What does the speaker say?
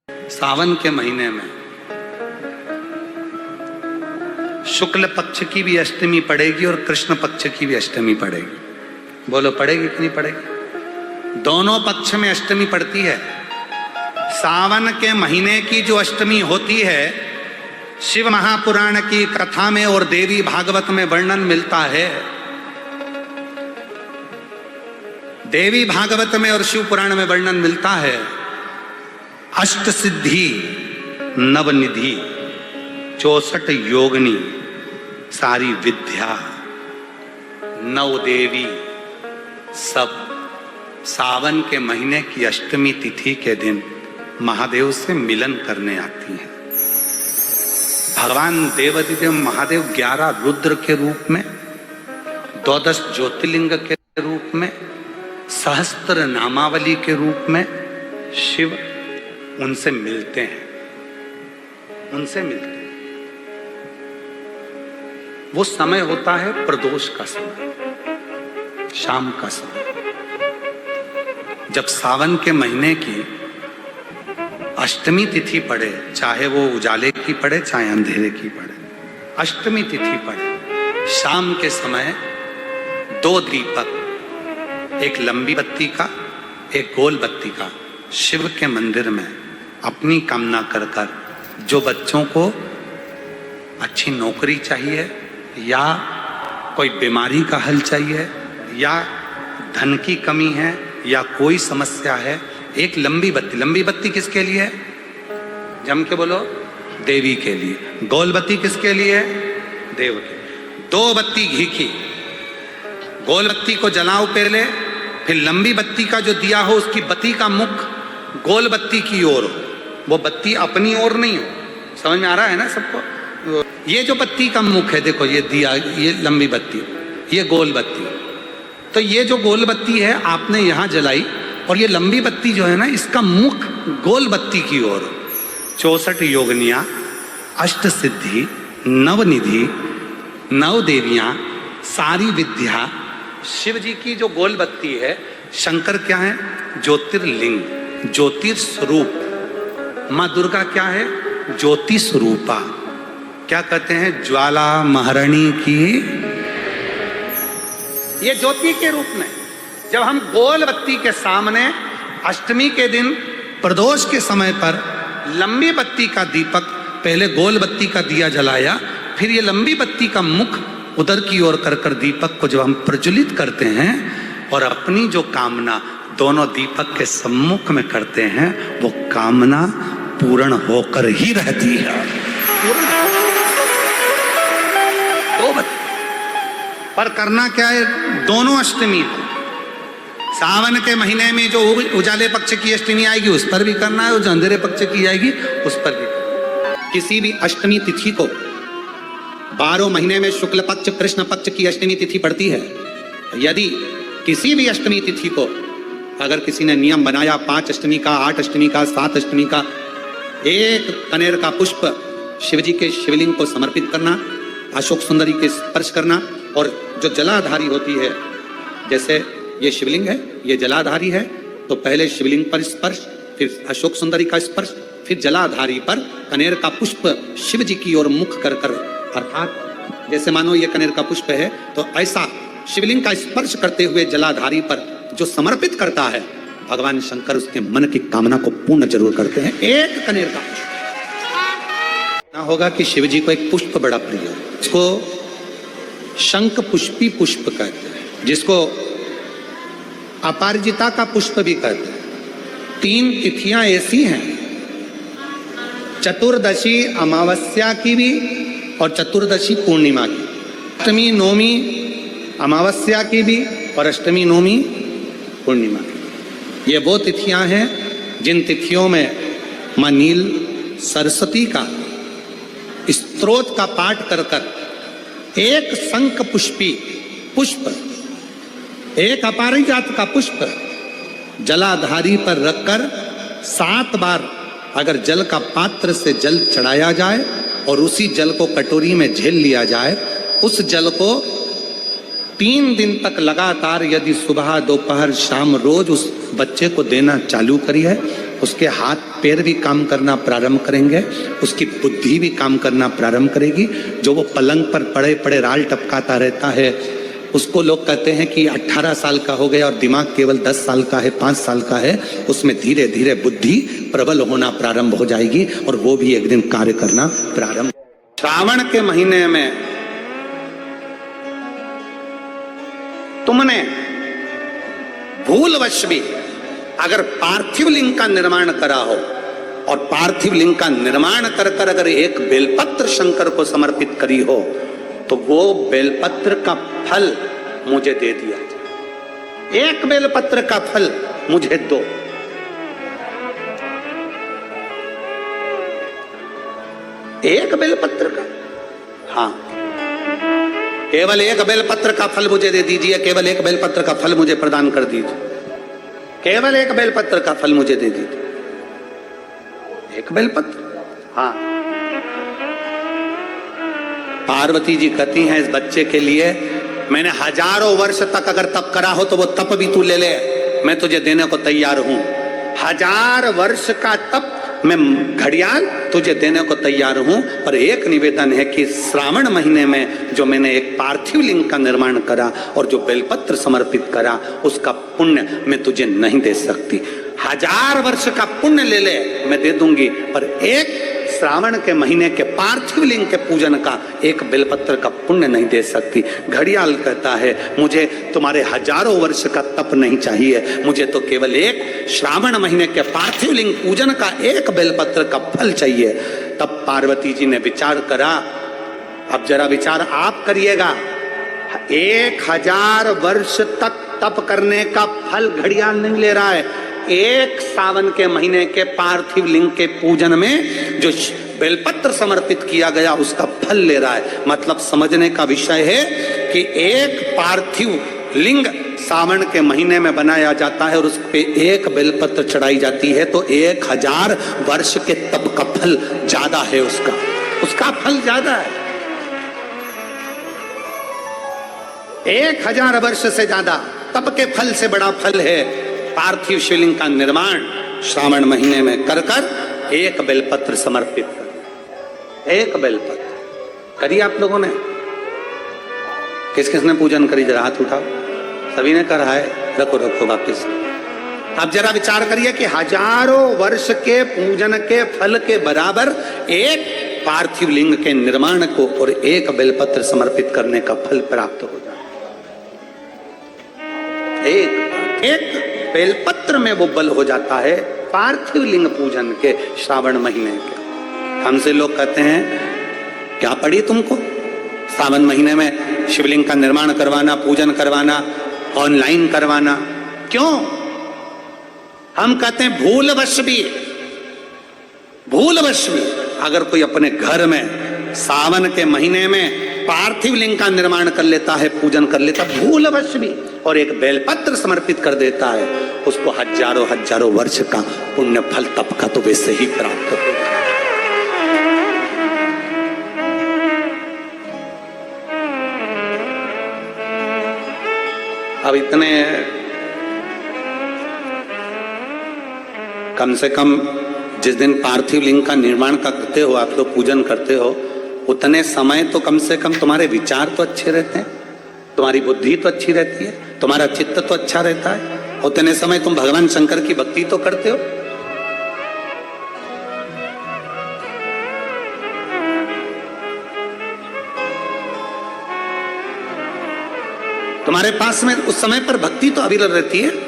सावन के महीने में शुक्ल पक्ष की भी अष्टमी पड़ेगी और कृष्ण पक्ष की भी अष्टमी पड़ेगी। बोलो पड़ेगी कि नहीं पड़ेगी? दोनों पक्ष में अष्टमी पड़ती है। सावन के महीने की जो अष्टमी होती है, शिव महापुराण की कथा में और देवी भागवत में वर्णन मिलता है। देवी भागवत में और शिव पुराण में वर्णन मिलता है, अष्ट सिद्धि नवनिधि 64 योगनी सारी विद्या नव देवी सब सावन के महीने की अष्टमी तिथि के दिन महादेव से मिलन करने आती हैं। भगवान देवाधिदेव महादेव 11 रुद्र के रूप में, 12 ज्योतिर्लिंग के रूप में, सहस्त्र नामावली के रूप में शिव उनसे मिलते हैं। वो समय होता है प्रदोष का समय, शाम का समय। जब सावन के महीने की अष्टमी तिथि पड़े, चाहे वो उजाले की पड़े चाहे अंधेरे की पड़े, अष्टमी तिथि पड़े, शाम के समय 2 दीपक, एक लंबी बत्ती का एक गोल बत्ती का, शिव के मंदिर में अपनी कामना कर कर, जो बच्चों को अच्छी नौकरी चाहिए या कोई बीमारी का हल चाहिए या धन की कमी है या कोई समस्या है, एक लंबी बत्ती किसके लिए है? जम के बोलो, देवी के लिए। गोल बत्ती किसके लिए है? देव के। 2 बत्ती घी की, गोल बत्ती को जलाओ पहले, फिर लंबी बत्ती का जो दिया हो उसकी बत्ती का मुख गोल बत्ती की ओर हो, वो बत्ती अपनी ओर नहीं हो। समझ में आ रहा है ना सबको? ये जो बत्ती का मुख है, देखो ये दिया, ये लंबी बत्ती, ये गोल बत्ती। तो ये जो गोल बत्ती है आपने यहाँ जलाई, और ये लंबी बत्ती जो है ना, इसका मुख गोल बत्ती की ओर। 64 योगनियां, अष्ट सिद्धि, नवनिधि, नव देवियां, सारी विद्या। शिव जी की जो गोल बत्ती है, शंकर क्या है? ज्योतिर्लिंग, ज्योतिर्स्वरूप। माँ दुर्गा क्या है? ज्योति स्वरूपा। क्या कहते हैं? ज्वाला महारानी की। ये ज्योति के रूप में जब हम गोल बत्ती के सामने अष्टमी के दिन प्रदोष के समय पर लंबी बत्ती का दीपक, पहले गोल बत्ती का दिया जलाया, फिर ये लंबी बत्ती का मुख उधर की ओर कर कर दीपक को जब हम प्रज्वलित करते हैं और अपनी जो कामना दोनों दीपक के सम्मुख में करते हैं, वो कामना पूर्ण होकर ही रहती है। दो बत्ती पर करना क्या है? दोनों अष्टमी को, सावन के महीने में जो उजाले पक्ष की अष्टमी आएगी उस पर भी करना है, और जो अंधेरे पक्ष की आएगी उस पर भी। किसी भी अष्टमी तिथि को 12 महीने में शुक्ल पक्ष कृष्ण पक्ष की अष्टमी तिथि पड़ती है। यदि किसी भी अष्टमी तिथि को अगर किसी ने नियम बनाया 5 अष्टमी का, 8 अष्टमी का, 7 अष्टमी का, एक कनेर का पुष्प शिवजी के शिवलिंग को समर्पित करना, अशोक सुंदरी के स्पर्श करना, और जो जलाधारी होती है, जैसे ये शिवलिंग है, ये जलाधारी है, तो पहले शिवलिंग पर स्पर्श, फिर अशोक सुंदरी का स्पर्श, फिर जलाधारी पर कनेर का पुष्प शिव जी की ओर मुख कर कर, अर्थात जैसे मानो ये कनेर का पुष्प है, तो ऐसा शिवलिंग का स्पर्श करते हुए जलाधारी पर जो समर्पित करता है, भगवान शंकर उसके मन की कामना को पूर्ण जरूर करते हैं। एक कनेर का पुष्प ना होगा कि शिव जी को एक पुष्प बड़ा प्रिय है, इसको शंख पुष्पी पुष्प कहते हैं, जिसको अपराजिता का पुष्प भी कहते हैं। 3 तिथियां ऐसी हैं, चतुर्दशी अमावस्या की भी और चतुर्दशी पूर्णिमा की, अष्टमी नवमी अमावस्या की भी और अष्टमी नवमी पूर्णिमा की। ये वो तिथियां हैं जिन तिथियों में मां नील सरस्वती का स्तोत्र का पाठ कर कर एक शंख पुष्पी पुष्प, एक अपराजिता का पुष्प जलाधारी पर रखकर 7 बार अगर जल का पात्र से जल चढ़ाया जाए और उसी जल को कटोरी में झेल लिया जाए, उस जल को 3 दिन तक लगातार यदि सुबह दोपहर शाम रोज उस बच्चे को देना चालू करी है, उसके हाथ पैर भी काम करना प्रारंभ करेंगे, उसकी बुद्धि भी काम करना प्रारंभ करेगी। जो वो पलंग पर पड़े पड़े राल टपकाता रहता है, उसको लोग कहते हैं कि 18 साल का हो गया और दिमाग केवल 10 साल का है, 5 साल का है। उसमें धीरे धीरे बुद्धि प्रबल होना प्रारंभ हो जाएगी और वो भी एक दिन कार्य करना प्रारंभ। श्रावण के महीने में तुमने भूलवश भी अगर पार्थिव लिंग का निर्माण करा हो और पार्थिव लिंग का निर्माण कर कर अगर एक बेलपत्र शंकर को समर्पित करी हो, तो वो बेलपत्र का फल मुझे दे दिया जाए। एक बेलपत्र का फल मुझे दो। एक बेलपत्र का, हाँ, केवल एक बेलपत्र का फल मुझे दे दीजिए, केवल एक बेलपत्र का फल मुझे प्रदान कर दीजिए, केवल एक बेलपत्र का फल मुझे दे दीजिए। एक बेलपत्र, हाँ। पार्वती जी कहती हैं इस बच्चे के लिए, मैंने हजारों वर्ष तक अगर तप करा हो तो वो तप भी तू ले ले, मैं तुझे देने को तैयार हूं। 1000 वर्ष का तप मैं घड़ियाल तुझे देने को तैयार हूं, पर एक निवेदन है कि श्रावण महीने में जो मैंने एक पार्थिव लिंग का निर्माण करा और जो बेलपत्र समर्पित करा, उसका पुण्य मैं तुझे नहीं दे सकती। 1000 वर्ष का पुण्य ले ले, मैं दे दूंगी, पर एक श्रावण के महीने के पार्थिव लिंग के पूजन का एक बेलपत्र का पुण्य नहीं दे सकती। घड़ियाल कहता है मुझे तुम्हारे हजारों वर्ष का तप नहीं चाहिए, मुझे तो केवल एक श्रावण महीने के पार्थिव लिंग पूजन का एक बेलपत्र का फल चाहिए। तब पार्वती जी ने विचार करा, अब जरा विचार आप करिएगा, 1000 वर्ष तक तप करने का फल घड़ियाल नहीं ले रहा है, एक सावन के महीने के पार्थिव लिंग के पूजन में जो बेलपत्र समर्पित किया गया उसका फल ले रहा है। मतलब समझने का विषय है कि एक पार्थिव लिंग सावन के महीने में बनाया जाता है और उस पे एक बेलपत्र चढ़ाई जाती है, तो 1000 वर्ष के तप का फल ज्यादा है, उसका फल ज्यादा है। 1000 वर्ष से ज्यादा तप के फल से बड़ा फल है पार्थिव शिवलिंग का निर्माण श्रावण महीने में कर कर एक बेलपत्र समर्पित कर। एक बेलपत्र करिए आप लोगों ने, किस किसने पूजन करी, जरा हाथ उठाओ। सभी ने करा है, रखो रखो वापिस। अब जरा विचार करिए कि हजारों वर्ष के पूजन के फल के बराबर एक पार्थिव लिंग के निर्माण को और एक बेलपत्र समर्पित करने का फल प्राप्त हो जाए। एक बेलपत्र में वो बल हो जाता है पार्थिव लिंग पूजन के श्रावण महीने के। हमसे लोग कहते हैं क्या पड़ी तुमको सावन महीने में शिवलिंग का निर्माण करवाना, पूजन करवाना, ऑनलाइन करवाना, क्यों? हम कहते हैं भूलवश भी अगर कोई अपने घर में सावन के महीने में पार्थिव लिंग का निर्माण कर लेता है, पूजन कर लेता, भूलवश भी, और एक बेलपत्र समर्पित कर देता है, उसको हजारों वर्ष का पुण्य फल तप का तो वैसे ही प्राप्त होगा। अब इतने कम से कम जिस दिन पार्थिव लिंग का निर्माण करते हो आप लोग, पूजन करते हो, उतने समय तो कम से कम तुम्हारे विचार तो अच्छे रहते हैं, तुम्हारी बुद्धि तो अच्छी रहती है, तुम्हारा चित्त तो अच्छा रहता है। उतने समय तुम भगवान शंकर की भक्ति तो करते हो। तुम्हारे पास में उस समय पर भक्ति तो अविरल रहती है।